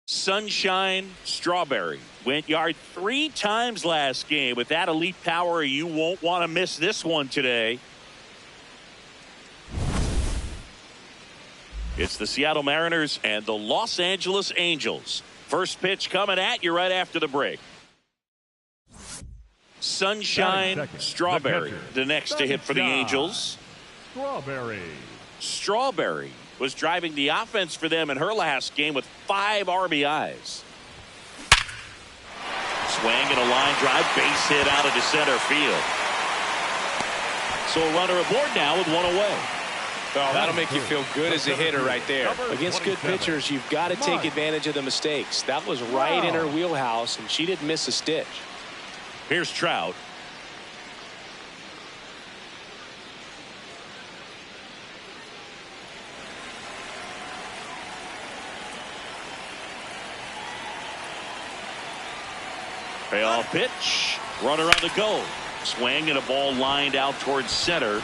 Sunshine Strawberry went yard 3 times last game. With that elite power, you won't want to miss this one today. It's the Seattle Mariners and the Los Angeles Angels. First pitch coming at you right after the break. Sunshine Strawberry, the next to hit for the Angels. Strawberry was driving the offense for them in her last game with 5 RBIs. Swing and a line drive, base hit out into center field. So a runner aboard now with 1 away. Well, that'll make you feel good as a hitter right there. Against good pitchers, you've got to take advantage of the mistakes. That was right in her wheelhouse, and she didn't miss a stitch. Here's Trout. Payoff pitch. Runner on the go. Swing and a ball lined out towards center.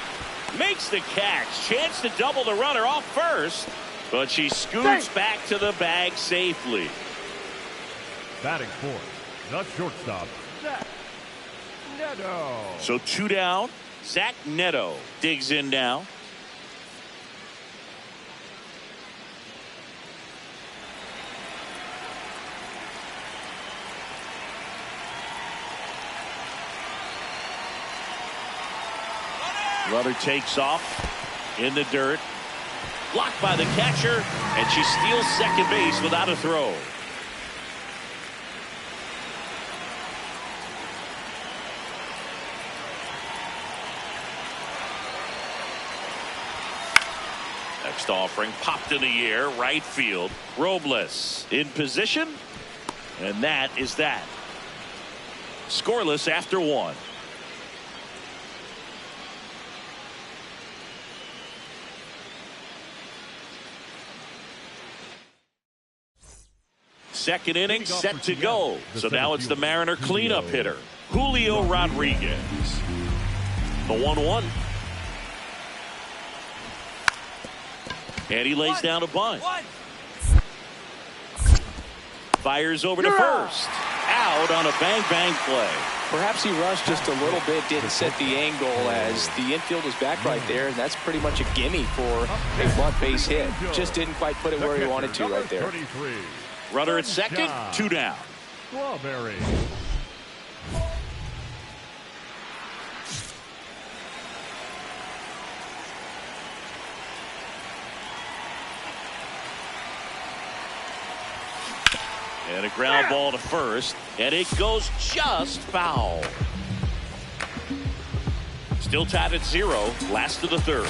Makes the catch. Chance to double the runner off first. But she scoots back to the bag safely. Batting fourth, the shortstop, Zach Neto. So 2 down. Zach Neto digs in now. Runner takes off in the dirt. Blocked by the catcher, and she steals second base without a throw. Next offering popped in the air, right field. Robles in position, and that is that. Scoreless after 1. Second inning set to go. So now it's the Mariner cleanup hitter, Julio Rodriguez. The 1-1. And he lays down a bunt. Fires over to first. Out on a bang-bang play. Perhaps he rushed just a little bit, didn't set the angle as the infield was back right there, and that's pretty much a gimme for a bunt base hit. Just didn't quite put it where he wanted to right there. Runner at second, 2 down. Strawberry. And a ground ball to first, and it goes just foul. Still tied at 0, last of the 3rd.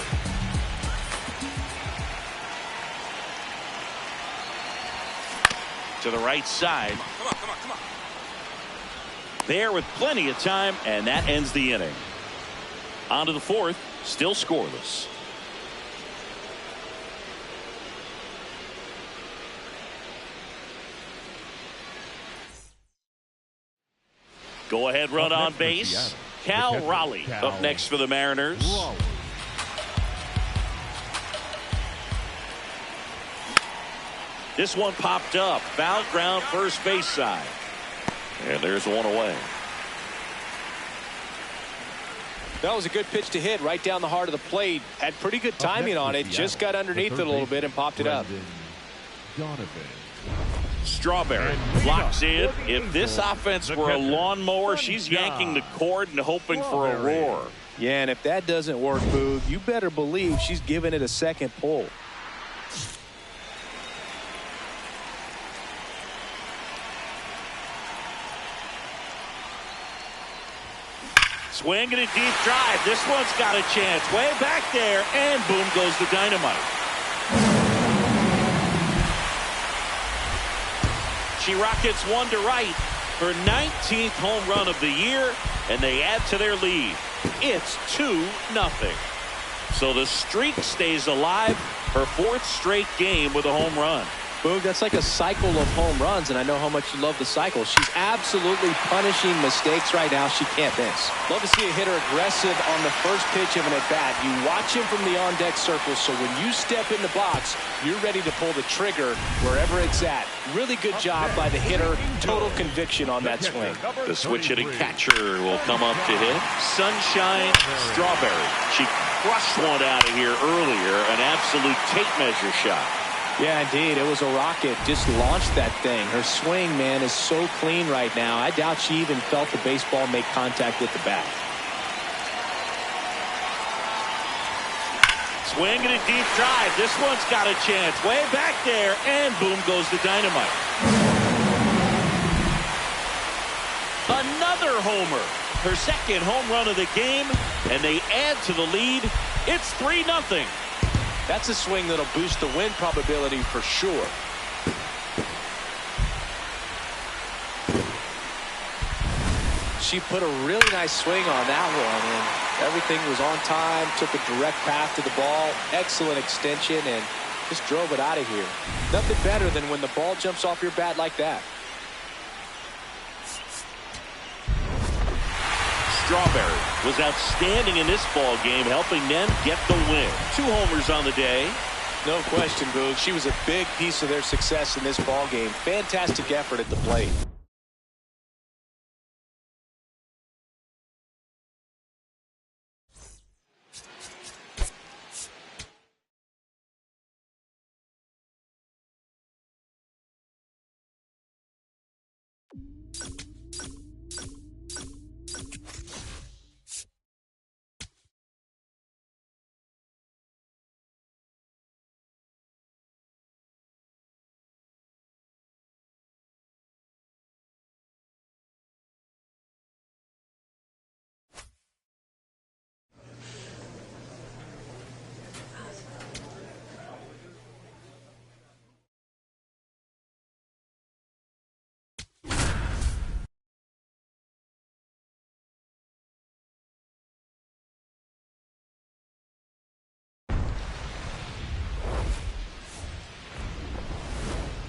To the right side. Come on. There with plenty of time, and that ends the inning. On to the 4th, still scoreless. Go ahead run on base. Cal Raleigh up next for the Mariners. This one popped up. Foul ground first base side. And there's 1 away. That was a good pitch to hit right down the heart of the plate. Had pretty good timing on it. Just got underneath it a little bit and popped it up. Strawberry blocks in. If this offense were a lawnmower, she's yanking the cord and hoping for a roar. Yeah, and if that doesn't work, Boog, you better believe she's giving it a second pull. Swing and a deep drive. This one's got a chance. Way back there, and boom goes the dynamite. She rockets 1 to right. Her 19th home run of the year, and they add to their lead. It's 2-0. So the streak stays alive. Her 4th straight game with a home run. Boog, that's like a cycle of home runs, and I know how much you love the cycle. She's absolutely punishing mistakes right now she can't miss. Love to see a hitter aggressive on the first pitch of an at-bat. You watch him from the on-deck circle, so when you step in the box, you're ready to pull the trigger wherever it's at. Really good job by the hitter. Total conviction on that swing. The switch-hitting catcher will come up to hit. Sunshine Strawberry. She crushed one out of here earlier. An absolute tape measure shot. Yeah, indeed. It was a rocket. Just launched that thing. Her swing, man, is so clean right now. I doubt she even felt the baseball make contact with the bat. Swing and a deep drive. This one's got a chance. Way back there, and boom goes the dynamite. Another homer. Her second home run of the game, and they add to the lead. It's 3-0. That's a swing that'll boost the win probability for sure. She put a really nice swing on that one, and everything was on time, took a direct path to the ball, excellent extension, and just drove it out of here. Nothing better than when the ball jumps off your bat like that. Strawberry was outstanding in this ball game, helping them get the win. 2 homers on the day. No question, Boog. She was a big piece of their success in this ball game. Fantastic effort at the plate.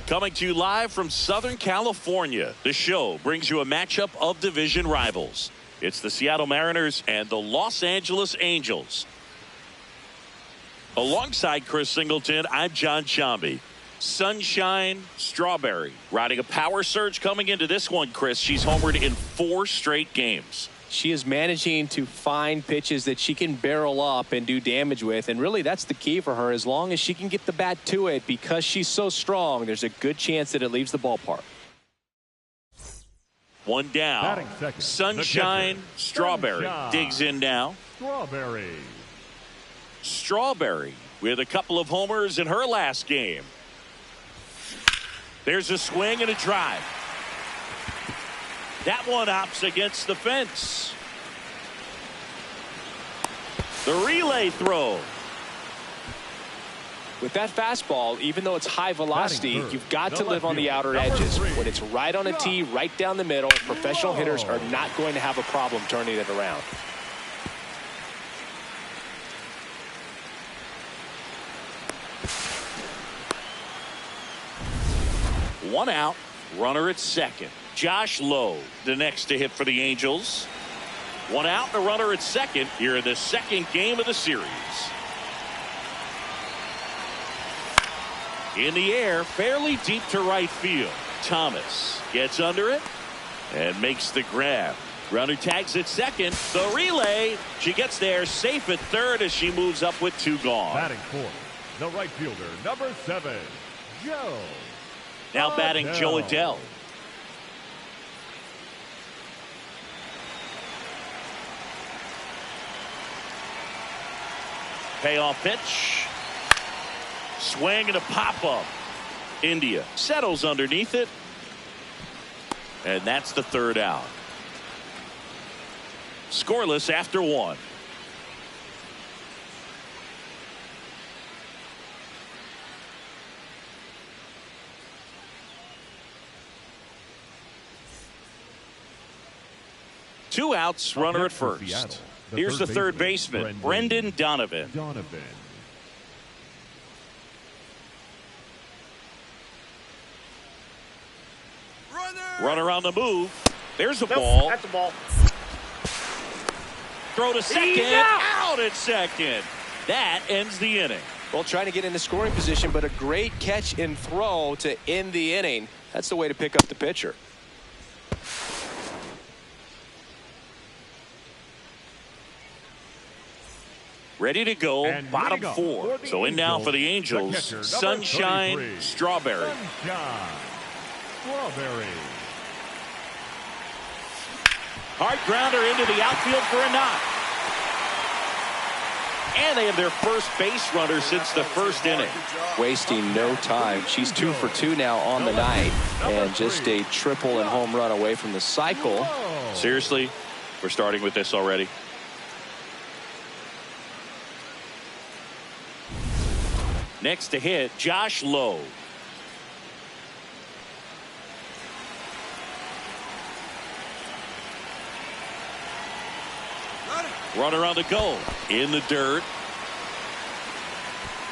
Coming to you live from Southern California, the show brings you a matchup of division rivals. It's the Seattle Mariners and the Los Angeles Angels. Alongside Chris Singleton, I'm John Shambi. Sunshine Strawberry riding a power surge coming into this one, Chris. She's homered in 4 straight games. She is managing to find pitches that she can barrel up and do damage with, and really that's the key for her. As long as she can get the bat to it, because she's so strong, there's a good chance that it leaves the ballpark. One down. Sunshine Strawberry digs in now. Strawberry with a couple of homers in her last game. There's a swing and a drive. That one hops against the fence. The relay throw. With that fastball, even though it's high velocity, you've got to live on the outer edges. When it's right on a tee, right down the middle, professional hitters are not going to have a problem turning it around. One out, runner at second. Josh Lowe, the next to hit for the Angels. One out, the runner at second here in the second game of the series. In the air, fairly deep to right field. Thomas gets under it and makes the grab. Runner tags at second. The relay, she gets there safe at third as she moves up with 2 gone. Batting fourth, the right fielder, number 7, Joe. Now batting Joe Adell. Payoff pitch. Swing and a pop-up. India settles underneath it. And that's the 3rd out. Scoreless after 1. Two outs, runner at first. Here's the third baseman, Brendan Donovan. Runner on the move. There's a ball. That's a ball. Throw to second. Out at second. That ends the inning. Well, trying to get into scoring position, but a great catch and throw to end the inning. That's the way to pick up the pitcher. Ready to go, And bottom leading off 4. for the So in now for the Angels, Angels, the catcher, Sunshine 33, Strawberry. Sunshine Strawberry. Hard grounder into the outfield for a knock. And they have their first base runner since the first inning. Wasting no time. She's 2 for 2 now on the night. And just a triple and home run away from the cycle. Seriously, we're starting with this already. Next to hit, Josh Lowe. Runner on the goal. In the dirt.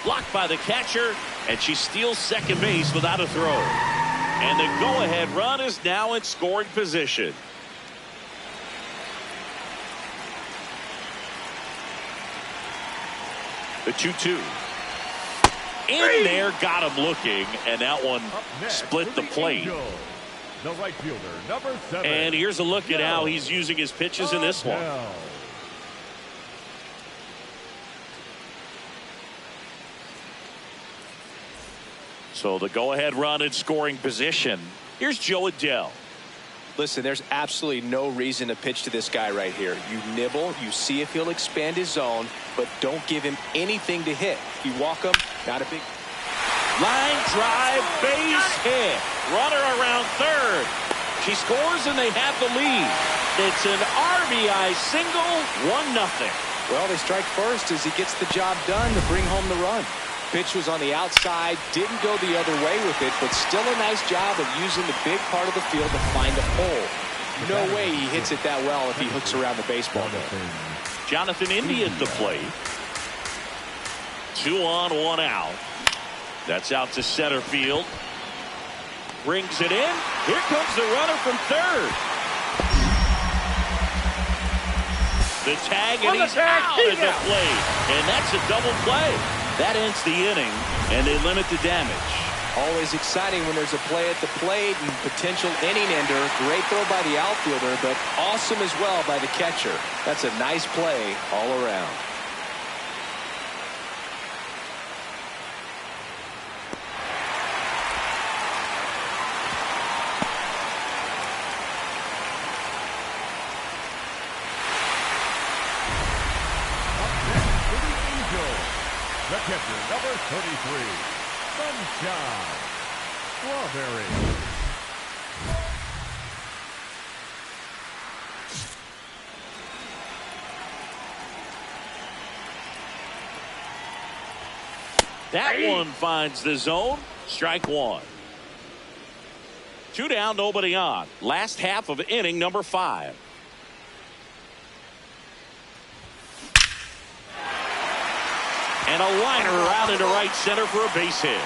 Blocked by the catcher, and she steals second base without a throw. And the go-ahead run is now in scoring position. The 2-2. In there, got him looking, and that one split the plate. The right fielder, number 7. And here's a look at how he's using his pitches in this one. So the go-ahead run in scoring position. Here's Joe Adele. Listen, there's absolutely no reason to pitch to this guy right here. You nibble, you see if he'll expand his zone, but don't give him anything to hit. You walk him, not a big... Line drive, base hit. Runner around third. She scores and they have the lead. It's an RBI single, 1-0. Well, they strike first as he gets the job done to bring home the run. Pitch was on the outside, didn't go the other way with it, but still a nice job of using the big part of the field to find a hole. No way he hits it that well if he hooks around the baseball though. Jonathan Indy at the plate. 2 on, 1 out. That's out to center field. Brings it in. Here comes the runner from third. The tag, and he's out at the plate. And that's a double play. That ends the inning, and they limit the damage. Always exciting when there's a play at the plate and potential inning ender. Great throw by the outfielder, but awesome as well by the catcher. That's a nice play all around. The catcher, number 33, Sunshine Strawberry. That one finds the zone. Strike 1. 2 down, nobody on. Last half of inning number 5. And a liner out into right center for a base hit.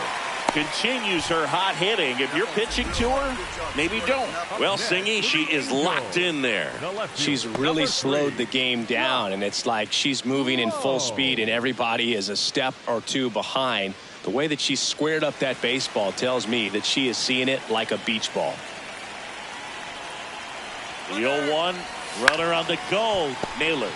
Continues her hot hitting. If you're pitching to her, maybe don't. Well, Singy, she is locked in there. She's really slowed the game down, and it's like she's moving in full speed, and everybody is a step or two behind. The way that she squared up that baseball tells me that she is seeing it like a beach ball. The 0-1, runner on the go, Naylor.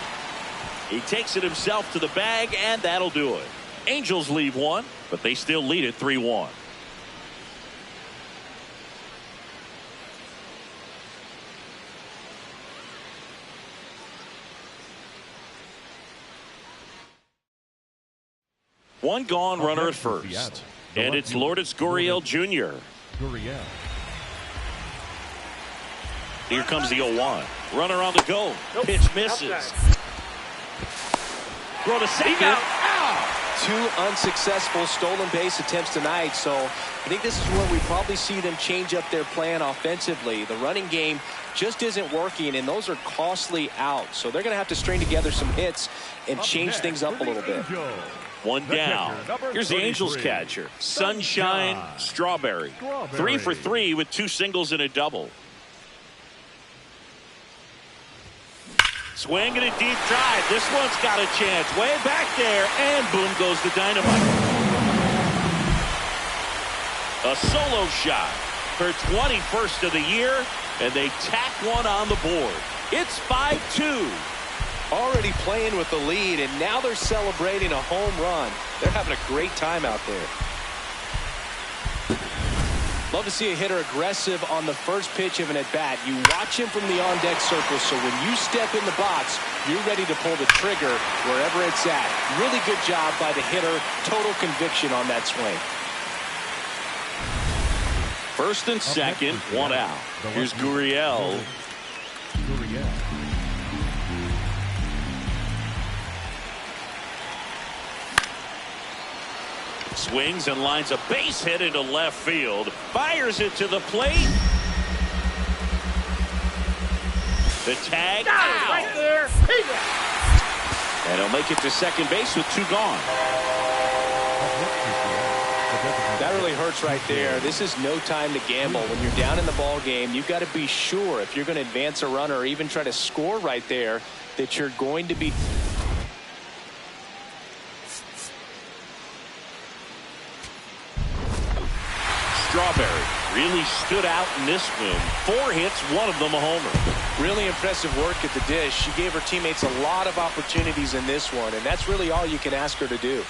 He takes it himself to the bag, and that'll do it. Angels leave 1, but they still lead it 3-1. One gone, runner at first. And it's Lourdes Gurriel Jr. Here comes the 0-1. Runner on the go. Pitch misses. Throw to second. Two unsuccessful stolen base attempts tonight, so I think this is where we probably see them change up their plan offensively. The running game just isn't working, and those are costly outs, so they're going to have to string together some hits and change things up a little bit. 1 down. Here's the Angels catcher, Sunshine Strawberry. 3 for 3 with 2 singles and a double. Swing and a deep drive. This one's got a chance. Way back there, and boom goes the dynamite. A solo shot. Her 21st of the year, and they tack one on the board. It's 5-2. Already playing with the lead, and now they're celebrating a home run. They're having a great time out there. Love to see a hitter aggressive on the first pitch of an at-bat. You watch him from the on-deck circle, so when you step in the box, you're ready to pull the trigger wherever it's at. Really good job by the hitter. Total conviction on that swing. First and second, one out. Here's Gurriel. Swings and lines a base hit into left field. Fires it to the plate. The tag out. Right there. And he'll make it to second base with 2 gone. That really hurts right there. This is no time to gamble. When you're down in the ball game, you've got to be sure if you're going to advance a runner or even try to score right there that you're going to be. Strawberry really stood out in this one. 4 hits, 1 of them a homer. Really impressive work at the dish. She gave her teammates a lot of opportunities in this one, and that's really all you can ask her to do.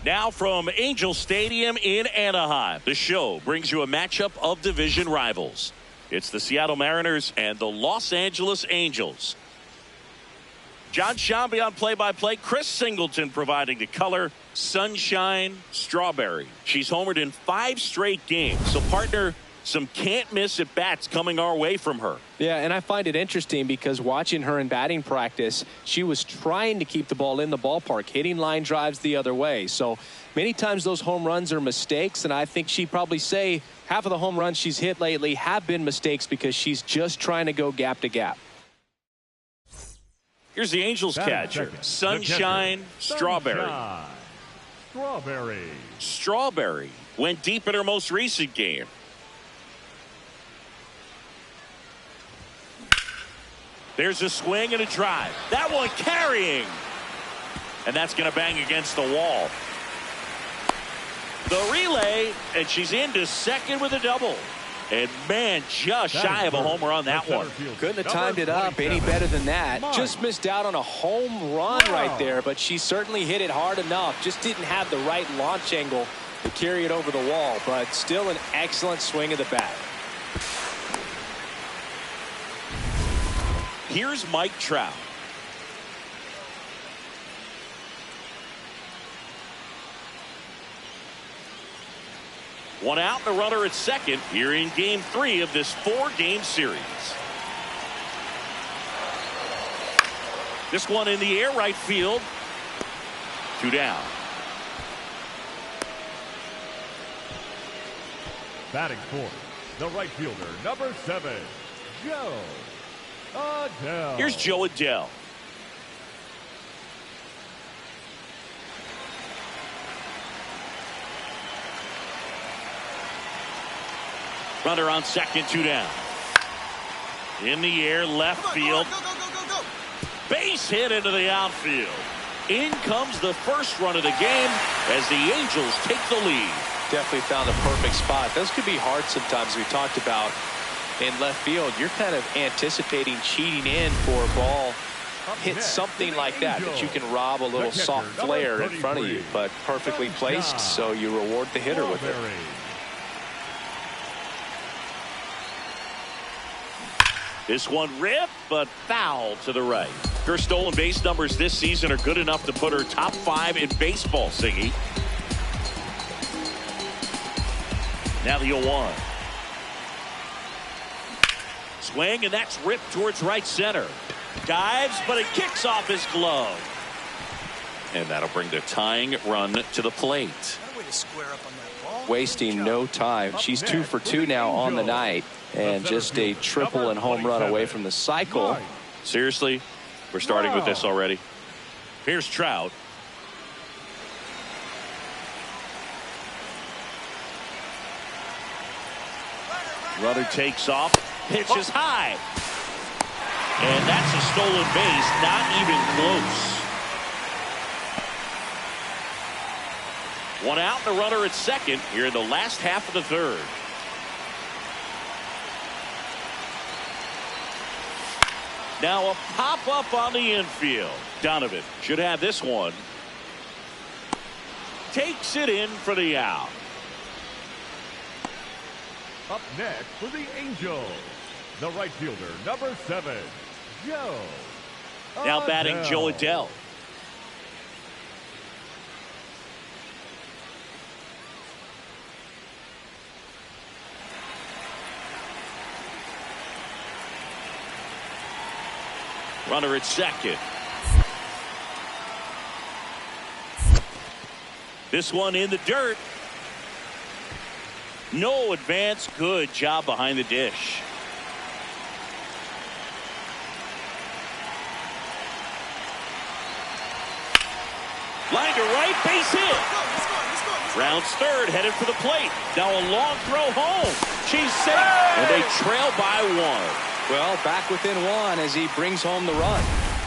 Now from Angel Stadium in Anaheim, the show brings you a matchup of division rivals. It's the Seattle Mariners and the Los Angeles Angels. John Shambi on play-by-play. Chris Singleton providing the color. Sunshine Strawberry. She's homered in 5 straight games. So, partner, some can't-miss at-bats coming our way from her. Yeah, and I find it interesting because watching her in batting practice, she was trying to keep the ball in the ballpark, hitting line drives the other way. So many times those home runs are mistakes, and I think she'd probably say half of the home runs she's hit lately have been mistakes because she's just trying to go gap to gap. Here's the Angels catcher, Sunshine Strawberry. Strawberry went deep in her most recent game. There's a swing and a drive. That one carrying. And that's going to bang against the wall. The relay, and she's into second with a double. And, man, just shy of a homer on that one. Couldn't have timed it up any better than that. Just missed out on a home run right there, but she certainly hit it hard enough. Just didn't have the right launch angle to carry it over the wall, but still an excellent swing of the bat. Here's Mike Trout. One out, the runner at second here in game 3 of this 4-game series. This one in the air, right field. 2 down. Batting fourth, the right fielder, number 7, Joe. Adele. Here's Joe Adele. Runner on second, 2 down. In the air, left field. Go. Base hit into the outfield. In comes the first run of the game as the Angels take the lead. Definitely found a perfect spot. Those could be hard sometimes. We talked about in left field. You're kind of anticipating cheating in for a ball. Hit something like that you can rob a little soft flare in front of you, but perfectly placed, so you reward the hitter with it. This one ripped, but foul to the right. Her stolen base numbers this season are good enough to put her top 5 in baseball, Siggy. Now the 0-1. Swing, and that's ripped towards right center. Dives, but it kicks off his glove. And that'll bring the tying run to the plate. Wasting no time. She's 2 for 2 now on the night, and just a triple and home run away from the cycle. Seriously, we're starting with this already. Here's Trout. Runner takes off, pitches high. And that's a stolen base, not even close. One out, the runner at second here in the last half of the third. Now a pop-up on the infield. Donovan should have this one. Takes it in for the out. Up next for the Angels, the right fielder, number 7, Joe Now batting Adele. Joe Adele. Runner at second. This one in the dirt. No advance. Good job behind the dish. Line to right, base hit. Rounds third, headed for the plate. Now a long throw home. She's safe, and they trail by 1. Well, back within 1 as he brings home the run.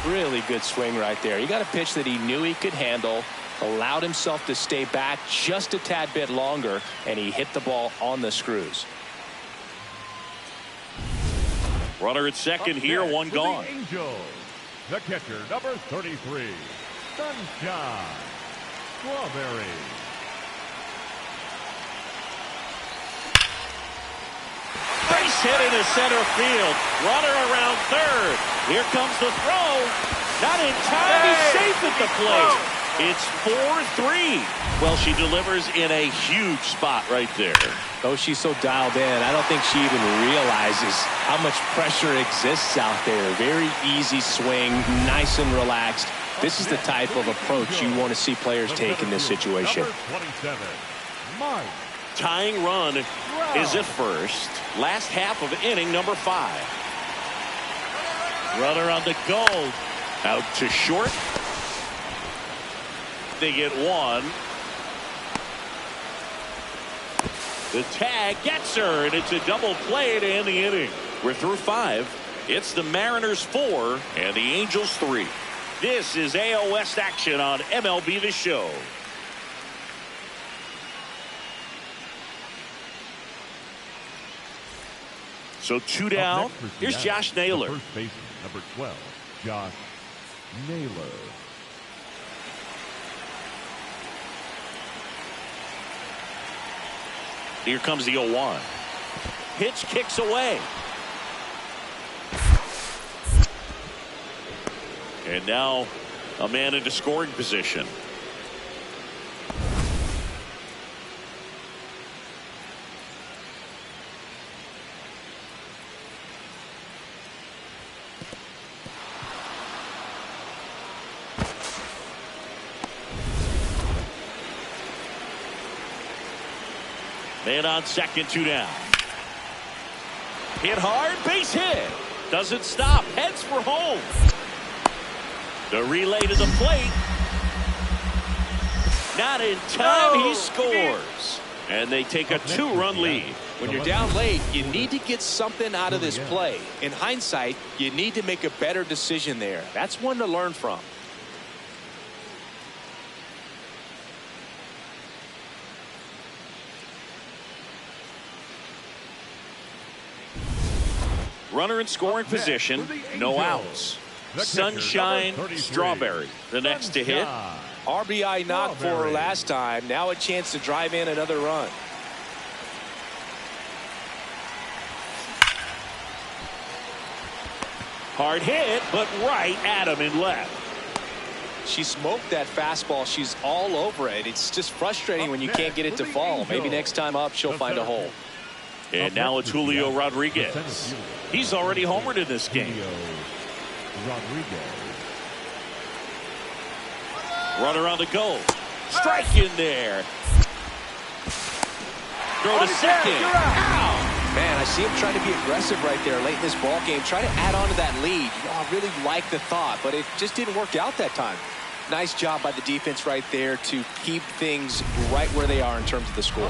Really good swing right there. He got a pitch that he knew he could handle, allowed himself to stay back just a tad bit longer, and he hit the ball on the screws. Runner at second here, 1 gone. The Angels, the catcher, number 33, Sunshine Strawberry. Base hit into center field. Runner around third. Here comes the throw. Not in time. He's safe at the plate. It's 4-3. Well, she delivers in a huge spot right there. Oh, she's so dialed in. I don't think she even realizes how much pressure exists out there. Very easy swing, nice and relaxed. This is the type of approach you want to see players take in this situation. Number 27, Mike. Tying run is at first. Last half of inning number 5. Runner on the go. Out to short. They get 1. The tag gets her, and it's a double play to end the inning. We're through 5. It's the Mariners 4 and the Angels 3. This is AL West action on MLB The Show. So 2 down. Here's Josh Naylor. First baseman, number 12, Josh Naylor. Here comes the 0-1. Pitch kicks away. And now a man into scoring position. Man on second, 2 down. Hit hard, base hit. Doesn't stop. Heads for home. The relay to the plate. Not in time. He scores. And they take a 2-run lead. When you're down late, you need to get something out of this play. In hindsight, you need to make a better decision there. That's one to learn from. Runner in scoring position, no outs. Sunshine Strawberry, the next to hit. RBI knock for her last time. Now a chance to drive in another run. Hard hit, but right at him in left. She smoked that fastball. She's all over it. It's just frustrating when you can't get it to fall. Maybe next time up, she'll find a hole. And now it's Julio Rodriguez. He's already homered in this game. Runner on the go. Strike in there. Throw to second. Man, I see him trying to be aggressive right there late in this ball game. Try to add on to that lead. I really like the thought, but it just didn't work out that time. Nice job by the defense right there to keep things right where they are in terms of the score.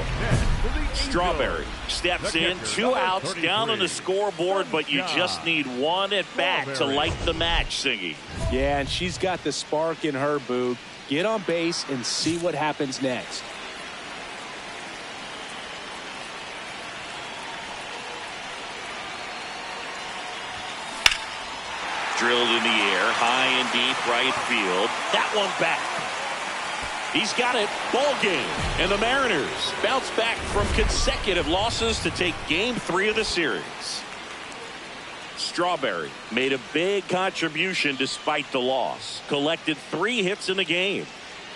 Strawberry steps in, 2 outs, down on the scoreboard, but you just need one at bat to light the match, Singy. Yeah, and she's got the spark in her, Boog. Get on base and see what happens next. Drilled in the air, high and deep right field. That one back. He's got it. Ball game. And the Mariners bounce back from consecutive losses to take game 3 of the series. Strawberry made a big contribution despite the loss. Collected 3 hits in the game.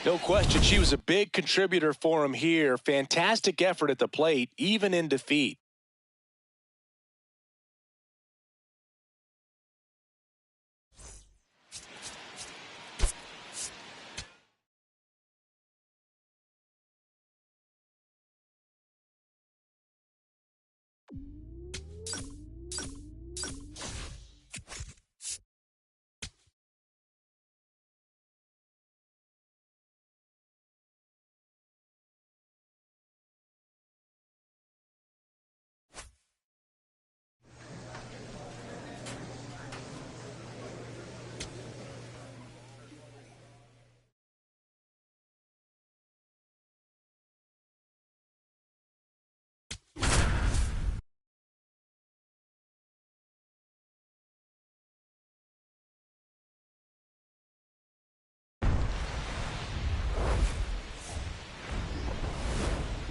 No question, she was a big contributor for him here. Fantastic effort at the plate, even in defeat.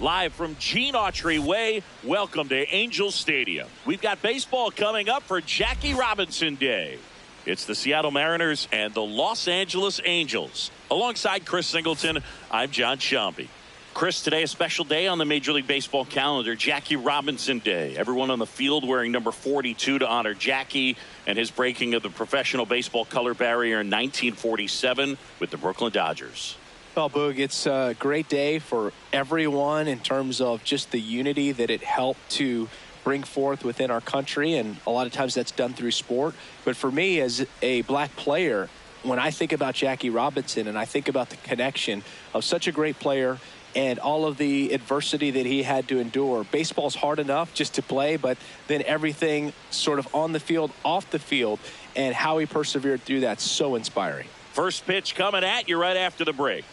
Live from Gene Autry Way, welcome to Angels Stadium. We've got baseball coming up for Jackie Robinson Day. It's the Seattle Mariners and the Los Angeles Angels. Alongside Chris Singleton, I'm John Shambi. Chris, today a special day on the Major League Baseball calendar, Jackie Robinson Day. Everyone on the field wearing number 42 to honor Jackie and his breaking of the professional baseball color barrier in 1947 with the Brooklyn Dodgers. Well, Boog, it's a great day for everyone in terms of just the unity that it helped to bring forth within our country, and a lot of times that's done through sport. But for me, as a black player, when I think about Jackie Robinson and I think about the connection of such a great player and all of the adversity that he had to endure, baseball's hard enough just to play, but then everything sort of on the field, off the field, and how he persevered through that, so inspiring. First pitch coming at you right after the break.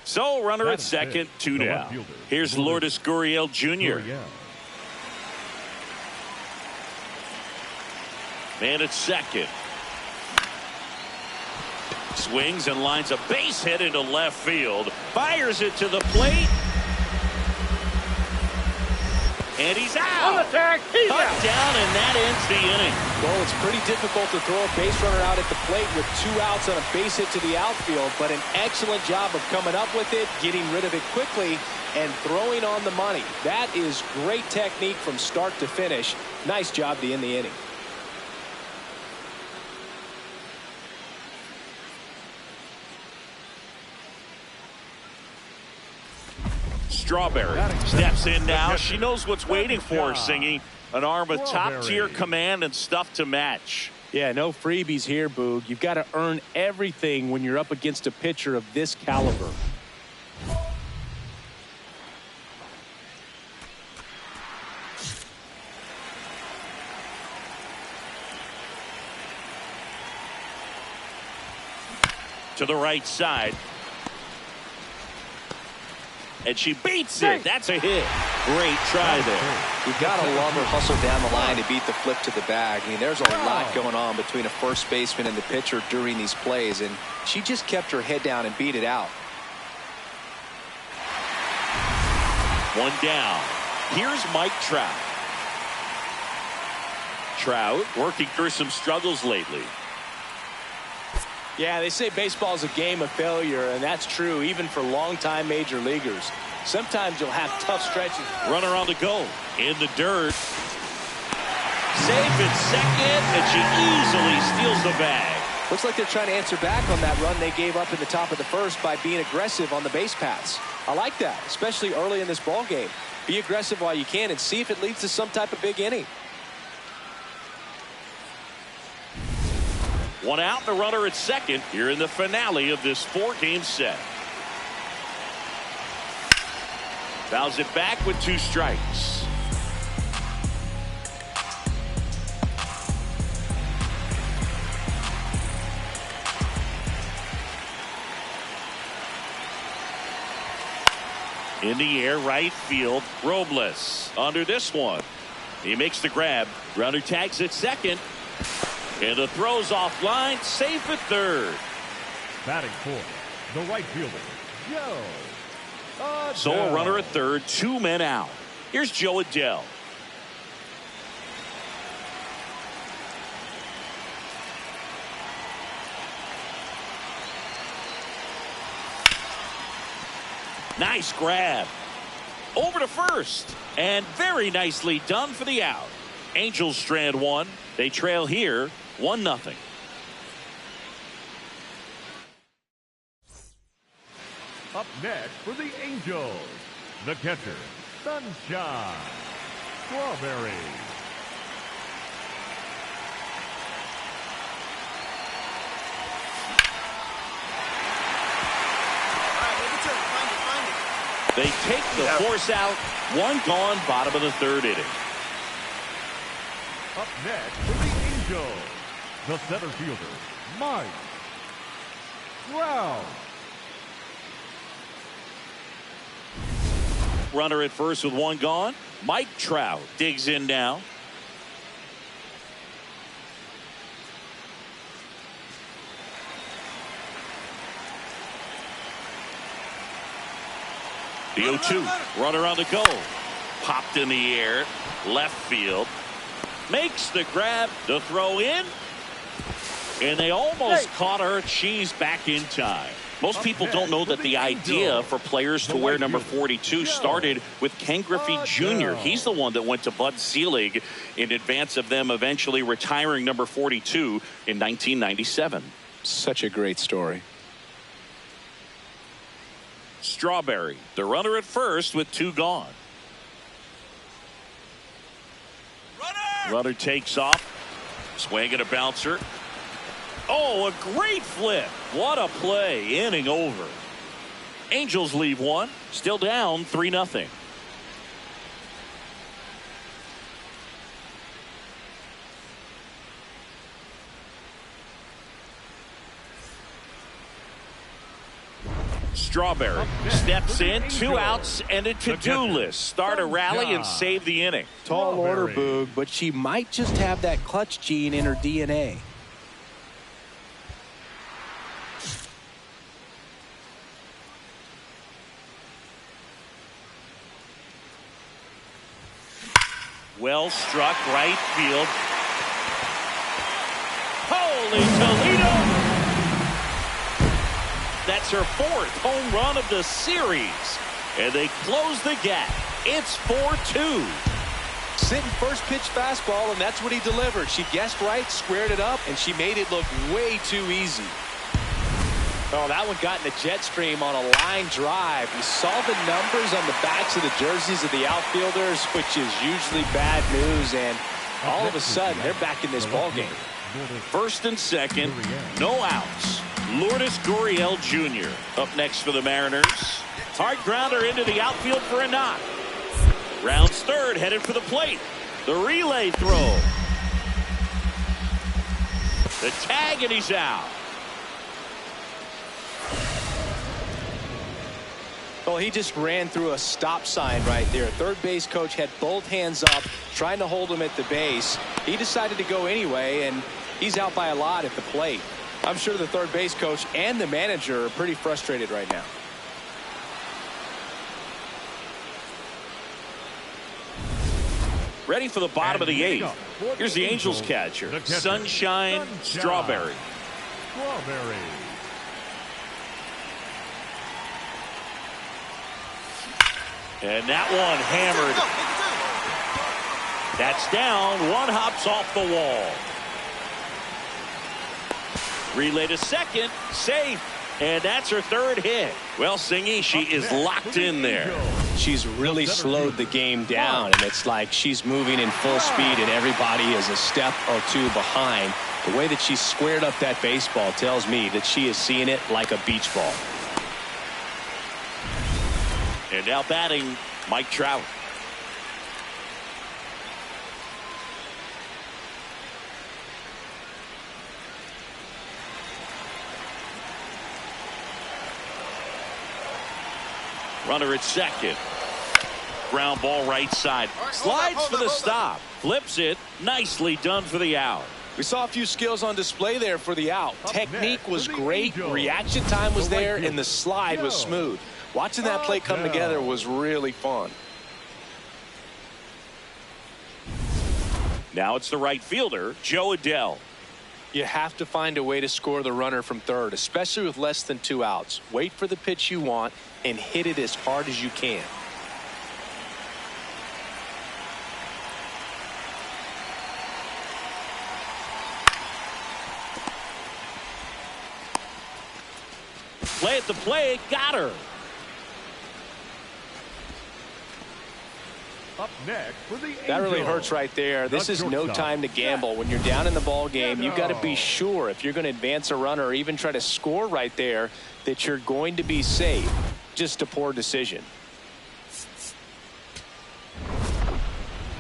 So, runner at second, 2 down. Here's Lourdes Gurriel Jr. Man at second. Swings and lines a base hit into left field. Fires it to the plate. And he's out. On the tag, he's Cut out. down, and that ends the inning. Well, it's pretty difficult to throw a base runner out at the plate with 2 outs on a base hit to the outfield, but an excellent job of coming up with it, getting rid of it quickly, and throwing on the money. That is great technique from start to finish. Nice job to end the inning. Strawberry steps in now. She knows what's waiting for her, singing an arm with top-tier command and stuff to match. Yeah, no freebies here, Boog. You've got to earn everything when you're up against a pitcher of this caliber. To the right side. And she beats it. That's a hit. Great try there. You've got to love her hustle down the line to beat the flip to the bag. I mean, there's a lot going on between a first baseman and the pitcher during these plays, and she just kept her head down and beat it out. One down. Here's Mike Trout. Trout working through some struggles lately. Yeah, they say baseball is a game of failure, and that's true even for longtime major leaguers. Sometimes you'll have tough stretches. Runner on the go. In the dirt. Safe at second, and she easily steals the bag. Looks like they're trying to answer back on that run they gave up in the top of the first by being aggressive on the base paths. I like that, especially early in this ball game. Be aggressive while you can and see if it leads to some type of big inning. One out, the runner at second here in the finale of this 4-game set. Fouls it back with 2 strikes. In the air, right field, Robles under this one. He makes the grab. Runner tags at second. And the throw's offline, safe at third. Batting fourth, the right fielder, Joe. So a runner at third, 2 men out. Here's Joe Adele. Nice grab. Over to first. And very nicely done for the out. Angels strand one. They trail here 1-0. Up next for the Angels, the catcher, Sunshine Strawberry. They take the force out. 1 gone, bottom of the 3rd inning. Up next for the Angels, the center fielder, Mike Trout. Runner at first with 1 gone. Mike Trout digs in now. The 0-2. Runner on the go. Popped in the air. Left field. Makes the grab. The throw in. And they almost caught her. She's back in time. Most people don't know that the idea for players to wear number 42 started with Ken Griffey Jr. He's the one that went to Bud Selig in advance of them eventually retiring number 42 in 1997. Such a great story. Strawberry, the runner at first with 2 gone. Runner takes off. Swing and a bouncer. Oh, a great flip. What a play. Inning over. Angels leave 1. Still down 3-0. Strawberry steps in, 2 outs and a to-do list. Start a rally and save the inning. Tall order, Boog, but she might just have that clutch gene in her DNA. Well struck, right field. Holy Toledo! That's her 4th home run of the series. And they close the gap. It's 4-2. Sitting first pitch fastball, and that's what he delivered. She guessed right, squared it up, and she made it look way too easy. Oh, that one got in the jet stream on a line drive. You saw the numbers on the backs of the jerseys of the outfielders, which is usually bad news, and all of a sudden, they're back in this ball game. First and second, no outs. Lourdes Gurriel Jr. up next for the Mariners. Hard grounder into the outfield for a knock. Rounds third, headed for the plate. The relay throw. The tag, and he's out. Well, he just ran through a stop sign right there. Third base coach had both hands up, trying to hold him at the base. He decided to go anyway, and he's out by a lot at the plate. I'm sure the third base coach and the manager are pretty frustrated right now. Ready for the bottom of the eighth. Here's the Angels catcher, Sunshine Strawberry. And that one hammered. That's down. One hops off the wall. Relay to second. Safe. And that's her third hit. Well, Singy, she is locked in there. She's really slowed the game down, and it's like she's moving in full speed, and everybody is a step or two behind. The way that she squared up that baseball tells me that she is seeing it like a beach ball. And now batting, Mike Trout. Runner at second. Ground ball right side. Slides for the stop. Flips it. Nicely done for the out. We saw a few skills on display there for the out. Technique was great. Reaction time was there, and the slide was smooth. Watching that play come together was really fun. Now it's the right fielder, Joe Adell. You have to find a way to score the runner from third, especially with less than 2 outs. Wait for the pitch you want and hit it as hard as you can. Play at the plate, got her. Up next for the Angels. That really hurts right there. This is no time to gamble. When you're down in the ball game, you've got to be sure if you're going to advance a runner or even try to score right there that you're going to be safe. Just a poor decision.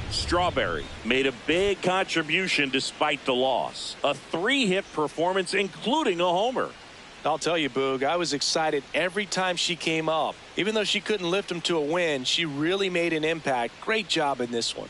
Strawberry made a big contribution despite the loss. A 3-hit performance, including a homer. I'll tell you, Boog, I was excited every time she came up. Even though she couldn't lift them to a win, she really made an impact. Great job in this one.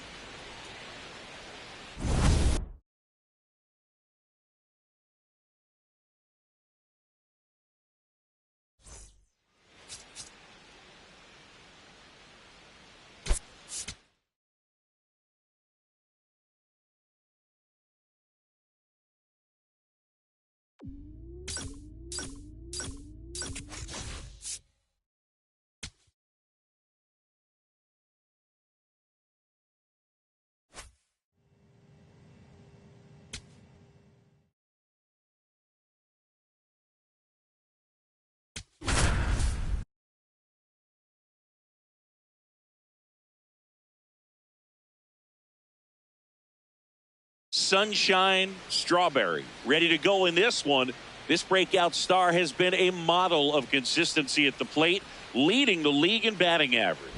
Sunshine Strawberry ready to go in this one. This breakout star has been a model of consistency at the plate, leading the league in batting average.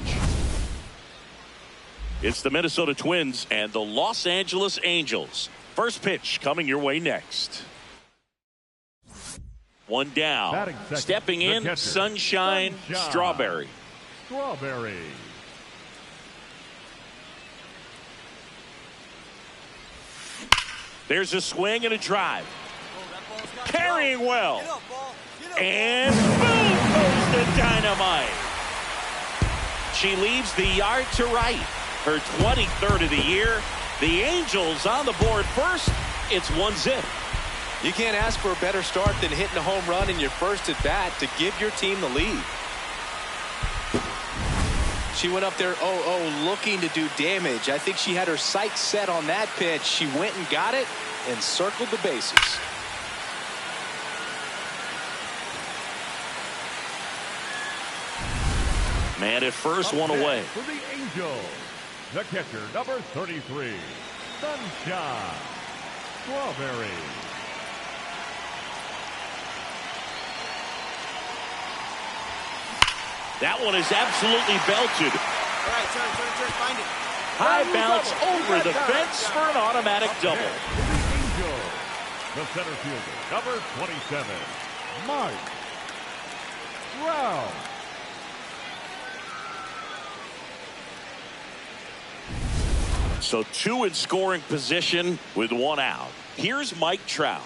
It's the Minnesota Twins and the Los Angeles Angels. First pitch coming your way next. One down. Stepping in, catcher, Sunshine Strawberry. Strawberry. There's a swing and a drive. Carrying well. And boom goes the dynamite. She leaves the yard to right. Her 23rd of the year. The Angels on the board first. It's 1-0. You can't ask for a better start than hitting a home run in your first at bat to give your team the lead. She went up there 0-0 looking to do damage. I think she had her sights set on that pitch. She went and got it and circled the bases. Man at first, one away. For the Angels, the catcher, number 33, Sunshine Strawberry. That one is absolutely belted. All right, turn, find it. High bounce over the fence for an automatic double. The Angels, the center fielder, number 27, Mike Brown. So 2 in scoring position with 1 out. Here's Mike Trout.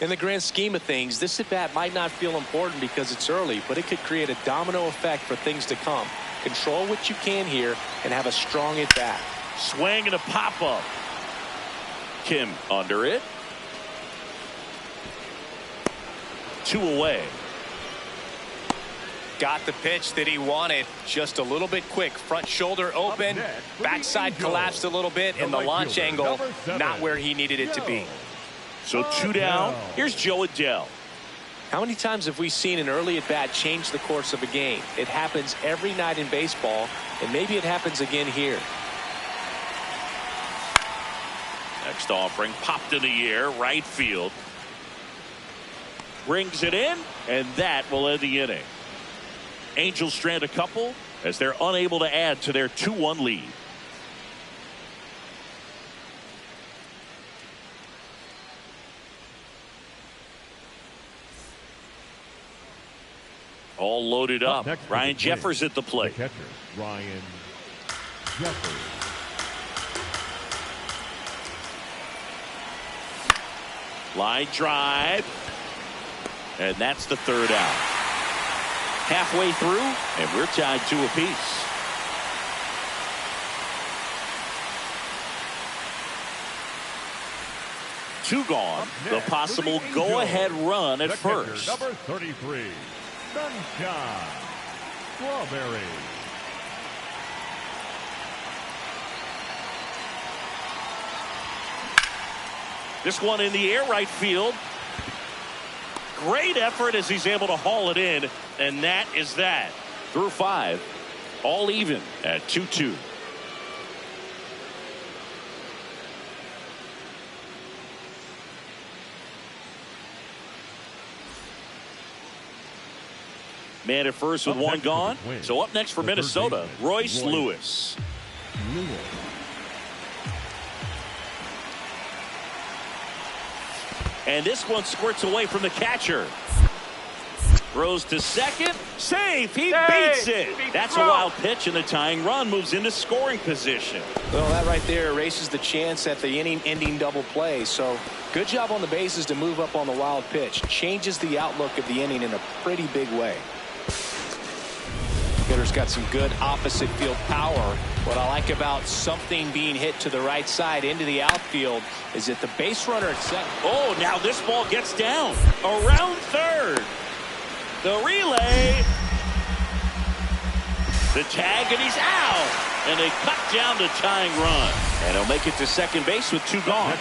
In the grand scheme of things, this at-bat might not feel important because it's early, but it could create a domino effect for things to come. Control what you can here and have a strong at-bat. Swing and a pop-up. Kim under it. 2 away. Got the pitch that he wanted. Just a little bit quick. Front shoulder open. Backside collapsed a little bit, and the launch angle not where he needed it to be. So 2 down. Here's Joe Adele. How many times have we seen an early at-bat change the course of a game? It happens every night in baseball, and maybe it happens again here. Next offering popped in the air, right field. Brings it in, and that will end the inning. Angels strand a couple as they're unable to add to their 2-1 lead. All loaded up. Ryan Jeffers at the plate. The catcher, Ryan Jeffers. Line drive. And that's the 3rd out. Halfway through, and we're tied 2 apiece. Two gone. The possible go-ahead run at first. Number 33, Sunshine Strawberry. This one in the air, right field. Great effort as he's able to haul it in, and that is that. Through 5, all even at 2-2. Man at first with 1 gone. So up next for Minnesota, Royce Lewis. And this one squirts away from the catcher. Throws to second. Safe. He beats it. That's a wild pitch, and the tying run moves into scoring position. Well, that right there erases the chance at the inning-ending double play. So good job on the bases to move up on the wild pitch. Changes the outlook of the inning in a pretty big way. Hitter's got some good opposite field power. What I like about something being hit to the right side into the outfield is that the base runner at second. Oh, now this ball gets down around 3rd. The relay. The tag, and he's out. And they cut down the tying run. And he'll make it to second base with 2 gone.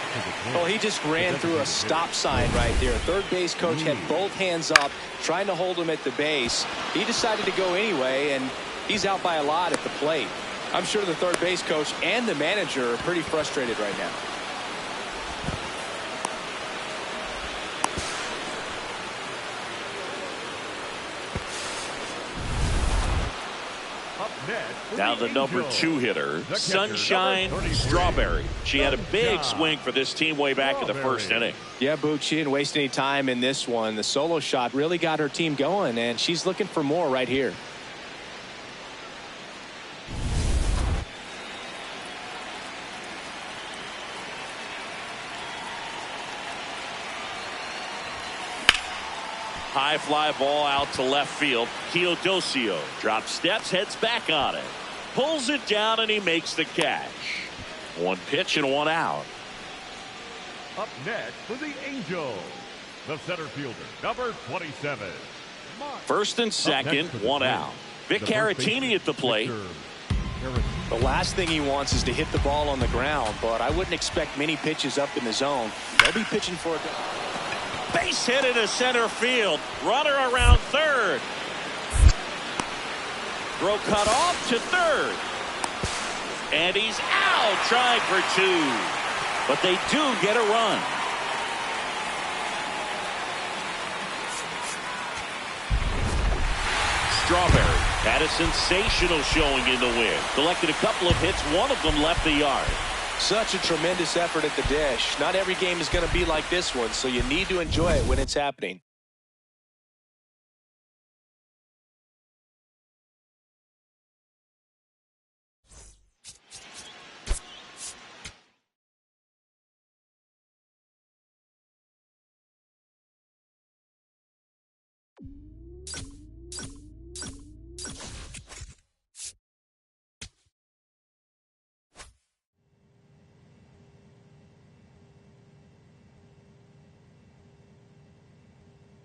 Well, he just ran through a stop sign right there. Third base coach had both hands up, trying to hold him at the base. He decided to go anyway, and he's out by a lot at the plate. I'm sure the third base coach and the manager are pretty frustrated right now. Now the number 2 hitter, Sunshine Strawberry. She had a big swing for this team way back in the 1st inning. Yeah, Boog, she didn't waste any time in this one. The solo shot really got her team going, and she's looking for more right here. High fly ball out to left field. Teodosio drops steps, heads back on it. Pulls it down, and he makes the catch. 1 pitch and 1 out. Up next for the Angels, the center fielder, number 27. First and second, 1 out. Vic Caratini at the plate. The last thing he wants is to hit the ball on the ground, but I wouldn't expect many pitches up in the zone. They'll be pitching for a base hit into center field. Runner around 3rd. Throw cut off to third. And he's out, trying for two. But they do get a run. Strawberry had a sensational showing in the win. Collected a couple of hits. One of them left the yard. Such a tremendous effort at the dish. Not every game is going to be like this one, so you need to enjoy it when it's happening.